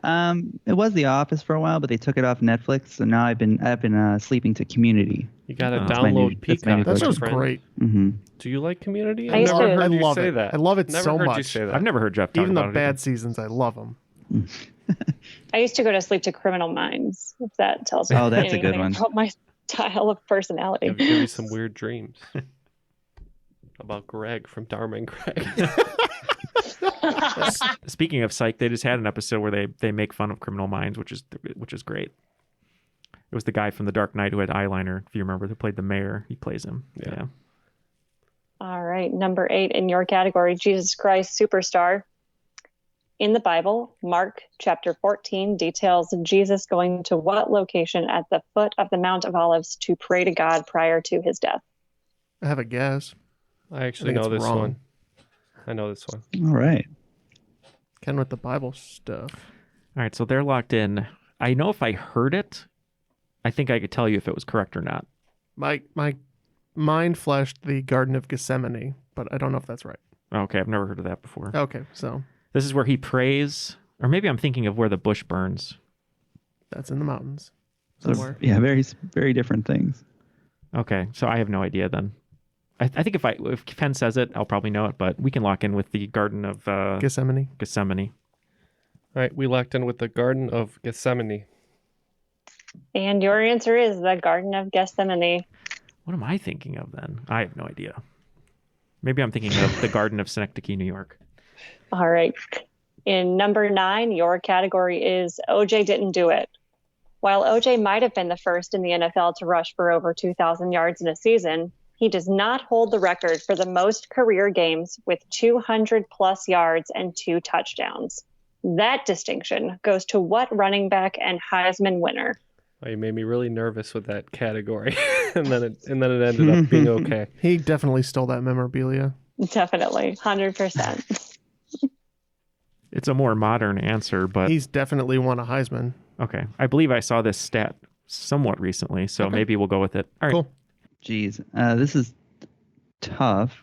It was The Office for a while, but they took it off Netflix, so now I've been sleeping to Community. You got to That's my new- download that's my new Peacock. That show's friend. great. Mm-hmm. Do you like Community? I I've used never to- heard I you love say it. that. I love it Never so heard much. You say that. I've never heard Jeff talk Even the about it. bad seasons, I love them. I used to go to sleep to Criminal Minds, if that tells you Oh, that's a good anything one. about my style of personality. Give you some weird dreams about Greg from Dharma and Greg. Speaking of Psych, they just had an episode where they make fun of Criminal Minds, which is great. It was the guy from The Dark Knight who had eyeliner, if you remember, who played the mayor. He plays him. Yeah. All right, number 8 in your category, Jesus Christ Superstar. In the Bible, Mark chapter 14 details Jesus going to what location at the foot of the Mount of Olives to pray to God prior to his death? I have a guess. I actually think know it's this wrong. one. I know this one. All right. Ken with the Bible stuff. All right, so they're locked in. I know if I heard it, I think I could tell you if it was correct or not. My mind flashed the Garden of Gethsemane, but I don't know if that's right. Okay, I've never heard of that before. Okay, so This is where he prays, or maybe I'm thinking of where the bush burns. that's in the mountains So, somewhere. yeah, very different things. Okay, so I have no idea then. I think if Ken says it, I'll probably know it, but we can lock in with the Garden of Gethsemane. Gethsemane. All right, we locked in with the Garden of Gethsemane. And your answer is the Garden of Gethsemane. What am I thinking of then? I have no idea. Maybe I'm thinking of the Garden of Synecdoche, New York. All right. In number 9, your category is OJ didn't do it. While OJ might have been the first in the NFL to rush for over 2,000 yards in a season, he does not hold the record for the most career games with 200 plus yards and 2 touchdowns. That distinction goes to what running back and Heisman winner? Oh, you made me really nervous with that category, and then it ended up being okay. He definitely stole that memorabilia. Definitely, 100%. It's a more modern answer, but He's definitely won a Heisman. okay. I believe I saw this stat somewhat recently, so maybe we'll go with it. All right. Cool. Jeez, this is tough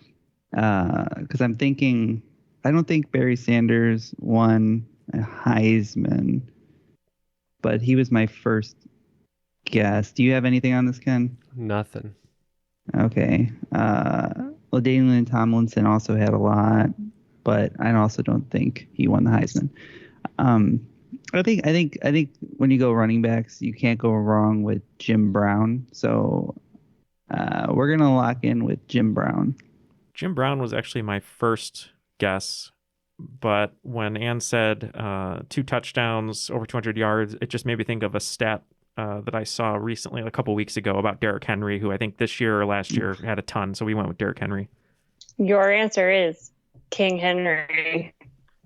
because I'm thinking I don't think Barry Sanders won a Heisman, but he was my first guess. Do you have anything on this, Ken? Nothing. Okay. Well, Daniel Tomlinson also had a lot, but I also don't think he won the Heisman. I think when you go running backs, you can't go wrong with Jim Brown. So we're gonna lock in with Jim Brown. Jim Brown was actually my first guess, but when Ann said 2 touchdowns, over 200 yards, it just made me think of a stat that I saw recently, a couple weeks ago, about Derrick Henry, who I think this year or last year had a ton. So we went with Derrick Henry. Your answer is King Henry.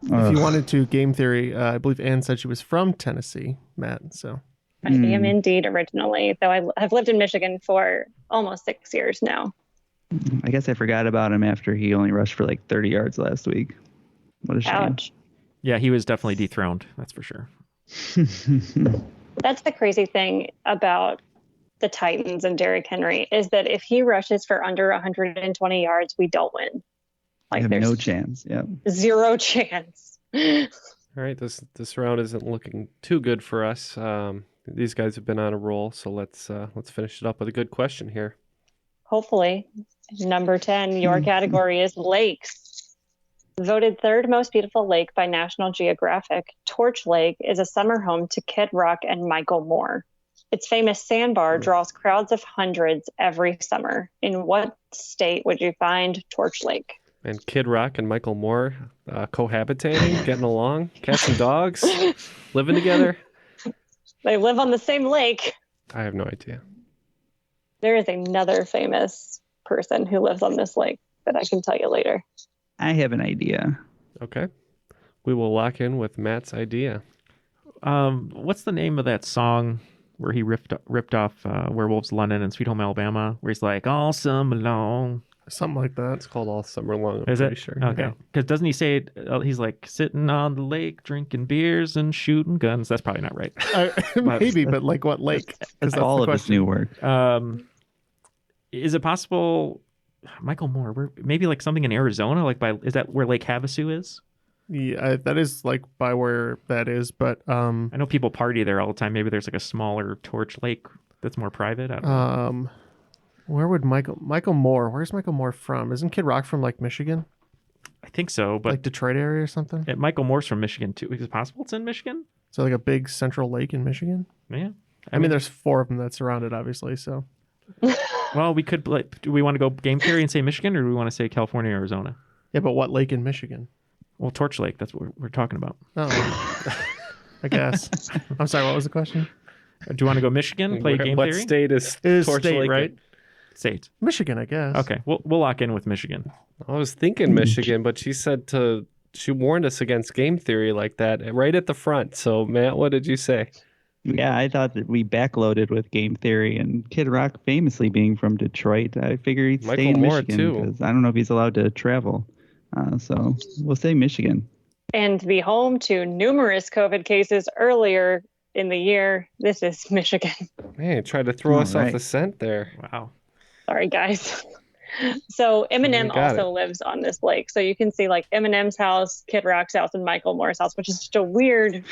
If you wanted to game theory, I believe Ann said she was from Tennessee, Matt. So I am indeed originally, though I have lived in Michigan for almost 6 years now. I guess I forgot about him after he only rushed for like 30 yards last week. What a shame. Ouch. Yeah, he was definitely dethroned. That's for sure. That's the crazy thing about the Titans and Derrick Henry is that if he rushes for under 120 yards, we don't win. I have no chance. Yeah. 0 chance. All right, this round isn't looking too good for us. These guys have been on a roll, so let's finish it up with a good question here. Hopefully. Number 10, your category is lakes. Voted 3rd most beautiful lake by National Geographic, Torch Lake is a summer home to Kid Rock and Michael Moore. Its famous sandbar draws crowds of hundreds every summer. In what state would you find Torch Lake? And Kid Rock and Michael Moore cohabitating, getting along, cats and dogs, living together. They live on the same lake. I have no idea. There is another famous person who lives on this lake that I can tell you later. I have an idea. Okay. We will lock in with Matt's idea. What's the name of that song where he ripped off Werewolves London and Sweet Home Alabama, where he's like, all summer long? Something like that. It's called All Summer Long. I'm Is pretty it? sure. Okay. Because doesn't he say it, he's like sitting on the lake, drinking beers and shooting guns? That's probably not right. Maybe, but like what lake? That's all of his new work. Is it possible, Michael Moore, maybe like something in Arizona? Is that where Lake Havasu is? Yeah, that is like by where that is, but I know people party there all the time. Maybe there's like a smaller Torch Lake that's more private. I don't know. Where would Michael Moore? Where's Michael Moore from? Isn't Kid Rock from like Michigan? I think so, but like Detroit area or something. Michael Moore's from Michigan too. Is it possible it's in Michigan? So like a big central lake in Michigan. Yeah, I mean, there's 4 of them that surround it, obviously. So, well, we could. Do we want to go game theory and say Michigan, or do we want to say California, Arizona? Yeah, but what lake in Michigan? Well, Torch Lake. That's what we're talking about. Oh, I guess. I'm sorry. What was the question? Do you want to go Michigan? Play game what theory. What state is Torch state, Lake? Right? State. Michigan, I guess. Okay, we'll lock in with Michigan. I was thinking Michigan, but she warned us against game theory like that right at the front. So, Matt, what did you say? Yeah, I thought that we backloaded with game theory, and Kid Rock famously being from Detroit, I figure he'd stay in Moore, Michigan too. because I don't know if he's allowed to travel. So we'll say Michigan. And to be home to numerous COVID cases earlier in the year, this is Michigan. Man, tried to throw us off right. the scent there. Wow. Sorry, guys. So Eminem also lives on this lake. So you can see like Eminem's house, Kid Rock's house, and Michael Moore's house, which is just a weird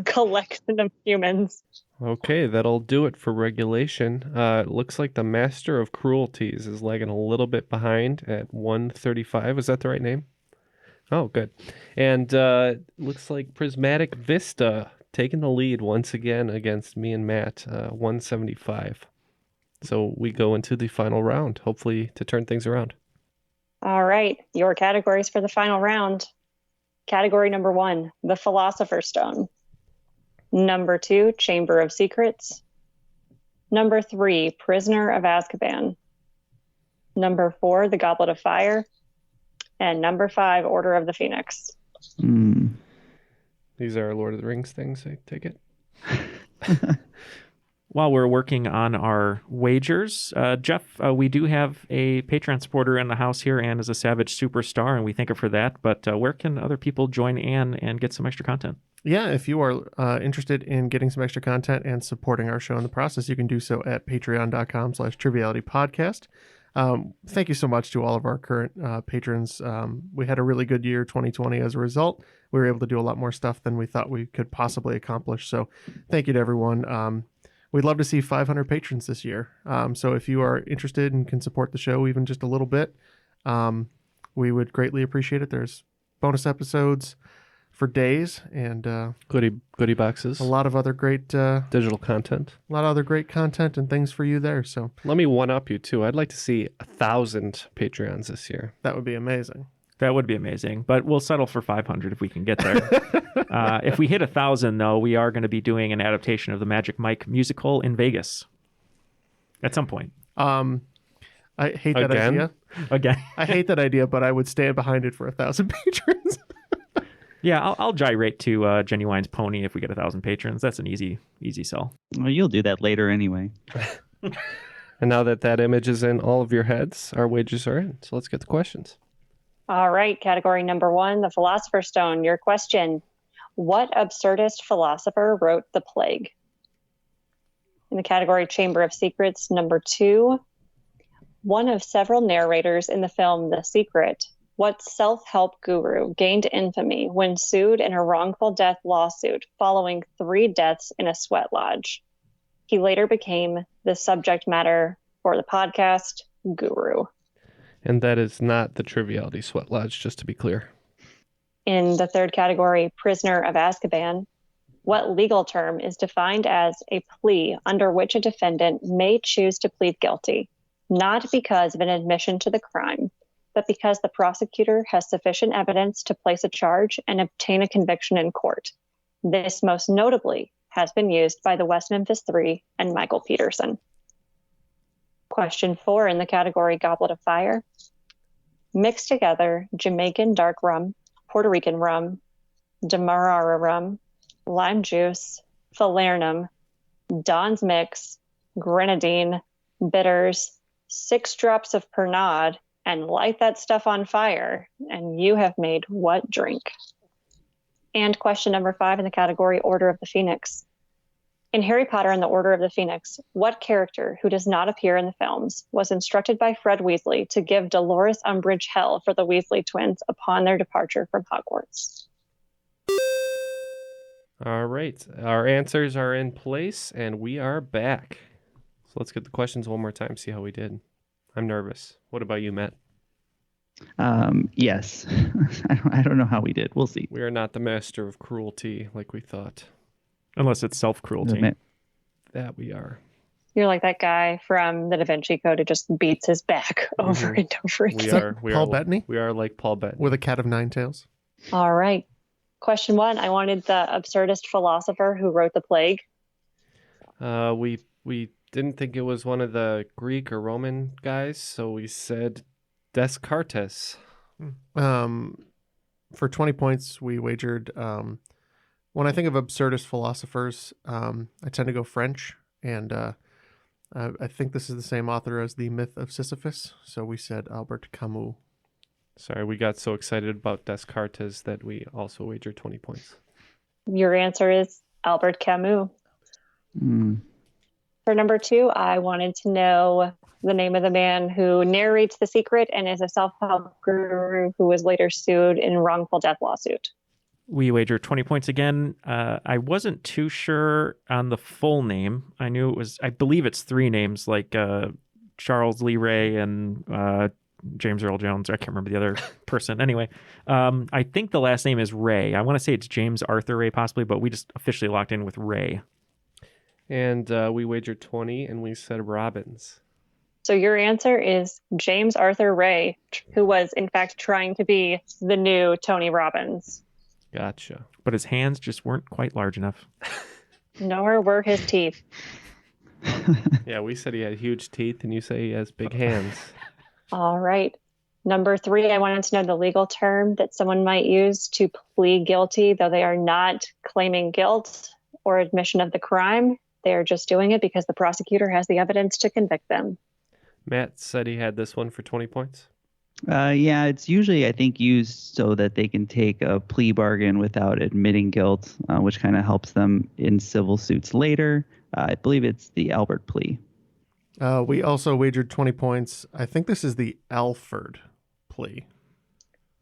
collection of humans. Okay, that'll do it for regulation. It looks like the Master of Cruelties is lagging a little bit behind at 135. Is that the right name? Oh, good. And looks like Prismatic Vista taking the lead once again against me and Matt, 175. So we go into the final round, hopefully to turn things around. All right, your categories for the final round. Category number 1, the Philosopher's Stone. Number 2, Chamber of Secrets. Number 3, Prisoner of Azkaban. Number 4, the Goblet of Fire. And number 5, Order of the Phoenix. These are Lord of the Rings things, I take it. While we're working on our wagers, Jeff, we do have a Patreon supporter in the house here. Ann is a Savage Superstar, and we thank her for that. But where can other people join Ann and get some extra content? Yeah, if you are interested in getting some extra content and supporting our show in the process, you can do so at patreon.com/trivialitypodcast. Thank you so much to all of our current patrons. We had a really good year, 2020, as a result. We were able to do a lot more stuff than we thought we could possibly accomplish. So thank you to everyone. We'd love to see 500 patrons this year. So if you are interested and can support the show even just a little bit, we would greatly appreciate it. There's bonus episodes for days and goodie boxes. A lot of other great digital content. A lot of other great content and things for you there. So let me one up you too. I'd like to see 1,000 Patreons this year. That would be amazing. That would be amazing, but we'll settle for 500 if we can get there. If we hit 1,000, though, we are going to be doing an adaptation of the Magic Mike musical in Vegas at some point. I hate that idea. Again, I hate that idea, but I would stand behind it for 1,000 patrons. Yeah, I'll gyrate to Genuine's Pony if we get 1,000 patrons. That's an easy sell. Well, you'll do that later anyway. And now that image is in all of your heads, our wages are in. So let's get the questions. All right, category number 1, the Philosopher's Stone. Your question: what absurdist philosopher wrote The Plague? In the category Chamber of Secrets, number 2, one of several narrators in the film The Secret, what self-help guru gained infamy when sued in a wrongful death lawsuit following 3 deaths in a sweat lodge? He later became the subject matter for the podcast Guru. And that is not the Triviality Sweat Lodge, just to be clear. In the third category, Prisoner of Azkaban, What legal term is defined as a plea under which a defendant may choose to plead guilty, not because of an admission to the crime, but because the prosecutor has sufficient evidence to place a charge and obtain a conviction in court? This most notably has been used by the West Memphis Three and Michael Peterson. Question 4 in the category Goblet of Fire. Mix together Jamaican dark rum, Puerto Rican rum, Demerara rum, lime juice, falernum, Don's mix, grenadine, bitters, 6 drops of Pernod, and light that stuff on fire, and you have made what drink? And question number 5 in the category Order of the Phoenix. In Harry Potter and the Order of the Phoenix, what character who does not appear in the films was instructed by Fred Weasley to give Dolores Umbridge hell for the Weasley twins upon their departure from Hogwarts? All right. Our answers are in place, and we are back. So let's get the questions one more time, see how we did. I'm nervous. What about you, Matt? Yes. I don't know how we did. We'll see. We are not the master of cruelty like we thought. Unless it's self-cruelty. That we are. You're like that guy from the Da Vinci Code who just beats his back over and over again. Paul Bettany? We are like Paul Bettany. With a cat of 9 tails. All right. Question 1. I wanted the absurdist philosopher who wrote The Plague. We didn't think it was one of the Greek or Roman guys, so we said Descartes. For 20 points, we wagered. When I think of absurdist philosophers, I tend to go French, and I think this is the same author as The Myth of Sisyphus, so we said Albert Camus. Sorry, we got so excited about Descartes that we also wagered 20 points. Your answer is Albert Camus. For number 2, I wanted to know the name of the man who narrates The Secret and is a self-help guru who was later sued in a wrongful death lawsuit. We wagered 20 points again. I wasn't too sure on the full name. I knew it was, I believe it's 3 names, like Charles Lee Ray and James Earl Jones. I can't remember the other person. Anyway, I think the last name is Ray. I want to say it's James Arthur Ray possibly, but we just officially locked in with Ray. And we wagered 20, and we said Robbins. So your answer is James Arthur Ray, who was in fact trying to be the new Tony Robbins. Gotcha. But his hands just weren't quite large enough. Nor were his teeth. Yeah, we said he had huge teeth, and you say he has big hands. All right. Number 3, I wanted to know the legal term that someone might use to plead guilty, though they are not claiming guilt or admission of the crime. They are just doing it because the prosecutor has the evidence to convict them. Matt said he had this one for 20 points. Yeah, it's usually, I think, used so that they can take a plea bargain without admitting guilt, which kind of helps them in civil suits later. I believe it's the Albert plea. We also wagered 20 points. I think this is the Alford plea.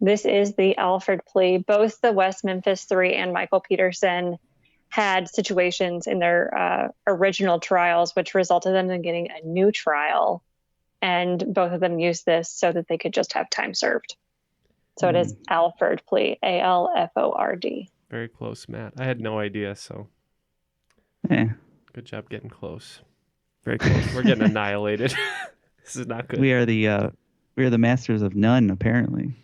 This is the Alford plea. Both the West Memphis Three and Michael Peterson had situations in their original trials which resulted in them getting a new trial. And both of them used this so that they could just have time served. So it is Alford plea, ALFORD. Very close, Matt. I had no idea, so Yeah. Good job getting close. Very close. We're getting annihilated. This is not good. We are the masters of none, apparently.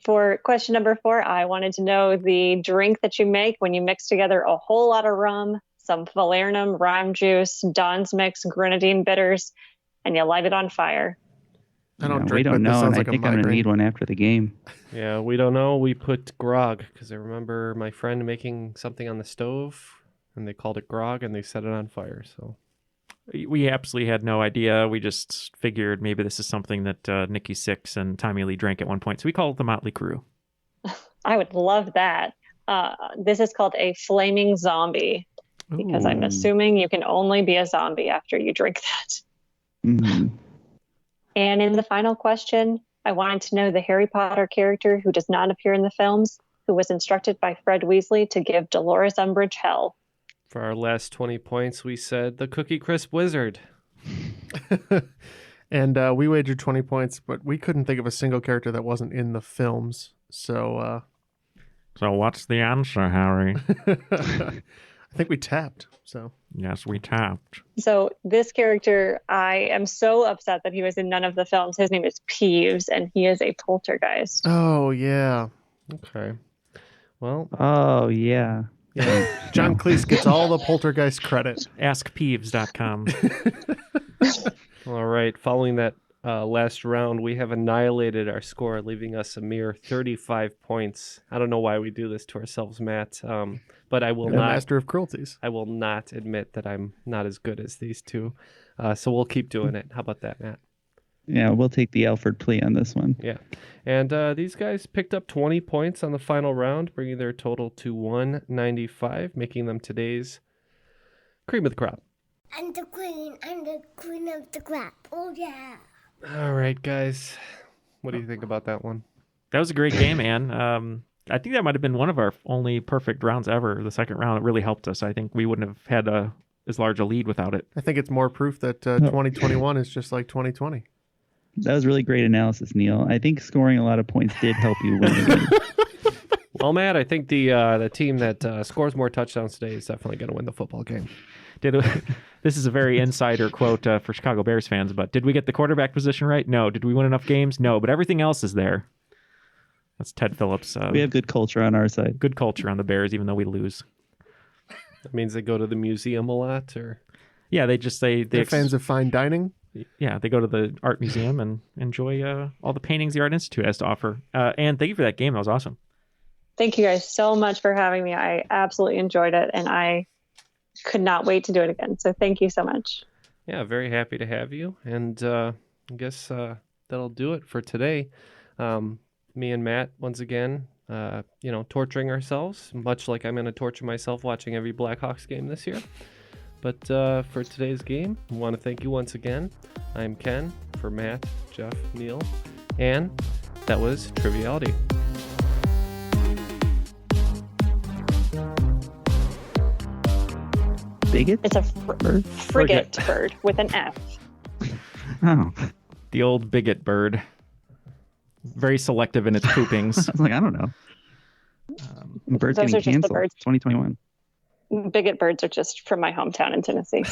For question number 4, I wanted to know the drink that you make when you mix together a whole lot of rum, some falernum, lime juice, Don's mix, grenadine bitters, and you light it on fire. I don't drink, we don't but this know, and sounds I like a think I'm going to migraine. need one after the game. Yeah, we don't know. We put grog because I remember my friend making something on the stove, and they called it grog, and they set it on fire. So We absolutely had no idea. We just figured maybe this is something that Nikki Sixx and Tommy Lee drank at one point. So we called it the Motley Crew. I would love that. This is called a flaming zombie because I'm assuming you can only be a zombie after you drink that. Mm-hmm. And in the final question, I wanted to know the Harry Potter character who does not appear in the films, who was instructed by Fred Weasley to give Dolores Umbridge hell. for our last 20 points, we said the Cookie Crisp Wizard. And we wagered 20 points, but we couldn't think of a single character that wasn't in the films. So So what's the answer, Harry? I think we tapped. So Yes, we tapped. So this character, I am so upset that he was in none of the films. His name is Peeves, and he is a poltergeist. Oh yeah. Okay. Well, Oh, yeah. Yeah. John Cleese gets all the poltergeist credit. AskPeeves.com. all right. Following that last round, we have annihilated our score, leaving us a mere 35 points. I don't know why we do this to ourselves, Matt. But I will You're not. the master of cruelties. I will not admit that I'm not as good as these two. So we'll keep doing it. How about that, Matt? Yeah, we'll take the Alfred plea on this one. Yeah. And these guys picked up 20 points on the final round, bringing their total to 195, making them today's cream of the crop. I'm the queen of the crop. Oh, yeah. All right, guys. What do you think about that one? That was a great game, Ann. I think that might have been one of our only perfect rounds ever. The second round, it really helped us. I think we wouldn't have had as large a lead without it. I think it's more proof that 2021 is just like 2020. That was really great analysis, Neal. I think scoring a lot of points did help you win the game. Well, Matt, I think the team that scores more touchdowns today is definitely going to win the football game. This is a very insider quote for Chicago Bears fans, but did we get the quarterback position right? No. Did we win enough games? No. But everything else is there. That's Ted Phillips. We have good culture on our side. Good culture on the Bears, even though we lose. That means they go to the museum a lot, or yeah, they're fans of fine dining. Yeah, they go to the art museum and enjoy all the paintings the Art Institute has to offer. And thank you for that game. That was awesome. Thank you guys so much for having me. I absolutely enjoyed it, and I could not wait to do it again. So thank you so much. Yeah, very happy to have you. And I guess that'll do it for today. Me and Matt, once again, torturing ourselves, much like I'm going to torture myself watching every Blackhawks game this year. But for today's game, I want to thank you once again. I'm Ken for Matt, Jeff, Neal, and that was Triviality. Bigot? It's a frigate bird with an F. Oh. The old bigot bird. Very selective in its poopings. I was like, I don't know. Birds Those getting are just the canceled. birds. 2021. Bigot birds are just from my hometown in Tennessee.